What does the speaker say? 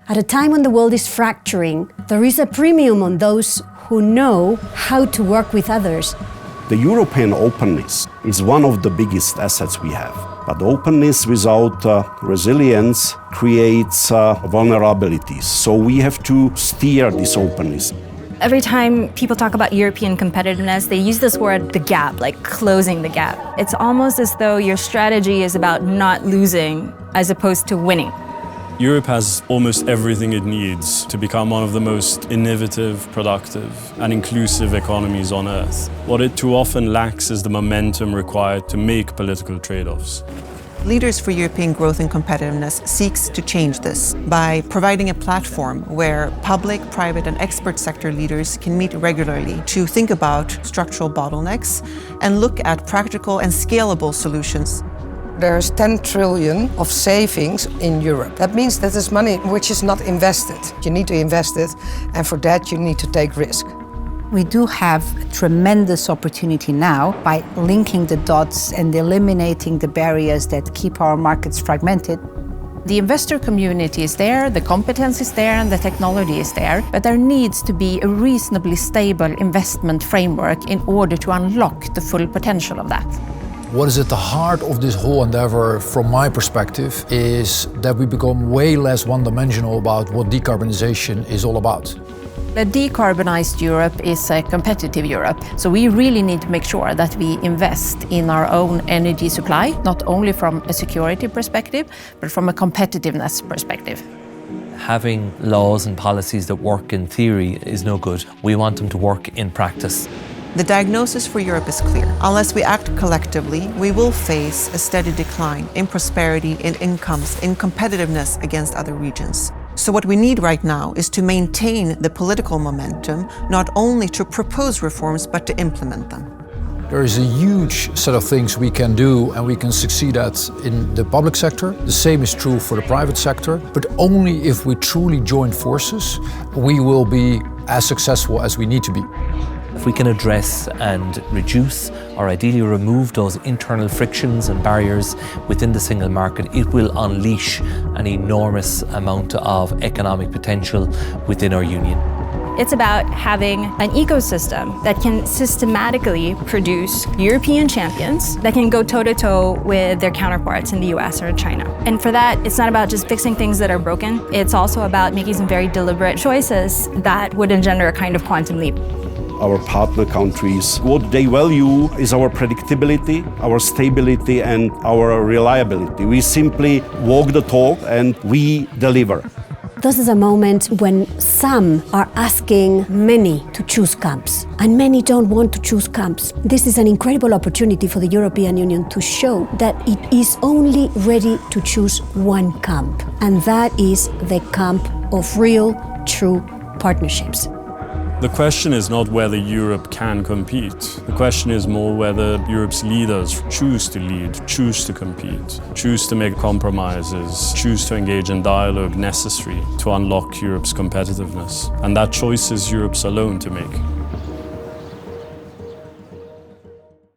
At a time when the world is fracturing, there is a premium on those who know how to work with others. The European openness is one of the biggest assets we have. But openness without resilience creates vulnerabilities. So we have to steer this openness. Every time people talk about European competitiveness, they use this word, the gap, like closing the gap. It's almost as though your strategy is about not losing as opposed to winning. Europe has almost everything it needs to become one of the most innovative, productive, and inclusive economies on Earth. What it too often lacks is the momentum required to make political trade-offs. Leaders for European Growth and Competitiveness seeks to change this by providing a platform where public, private, and expert sector leaders can meet regularly to think about structural bottlenecks and look at practical and scalable solutions. There's 10 trillion of savings in Europe. That means that is money which is not invested. You need to invest it, and for that you need to take risk. We do have a tremendous opportunity now by linking the dots and eliminating the barriers that keep our markets fragmented. The investor community is there, the competence is there, and the technology is there, but there needs to be a reasonably stable investment framework in order to unlock the full potential of that. What is at the heart of this whole endeavor, from my perspective, is that we become way less one-dimensional about what decarbonization is all about. A decarbonized Europe is a competitive Europe, so we really need to make sure that we invest in our own energy supply, not only from a security perspective, but from a competitiveness perspective. Having laws and policies that work in theory is no good. We want them to work in practice. The diagnosis for Europe is clear. Unless we act collectively, we will face a steady decline in prosperity, in incomes, in competitiveness against other regions. So what we need right now is to maintain the political momentum, not only to propose reforms, but to implement them. There is a huge set of things we can do, and we can succeed at in the public sector. The same is true for the private sector, but only if we truly join forces, we will be as successful as we need to be. If we can address and reduce or ideally remove those internal frictions and barriers within the single market, it will unleash an enormous amount of economic potential within our union. It's about having an ecosystem that can systematically produce European champions that can go toe-to-toe with their counterparts in the US or in China. And for that, it's not about just fixing things that are broken. It's also about making some very deliberate choices that would engender a kind of quantum leap. Our partner countries, what they value is our predictability, our stability, and our reliability. We simply walk the talk and we deliver. This is a moment when some are asking many to choose camps, and many don't want to choose camps. This is an incredible opportunity for the European Union to show that it is only ready to choose one camp, and that is the camp of real, true partnerships. The question is not whether Europe can compete. The question is more whether Europe's leaders choose to lead, choose to compete, choose to make compromises, choose to engage in dialogue necessary to unlock Europe's competitiveness. And that choice is Europe's alone to make.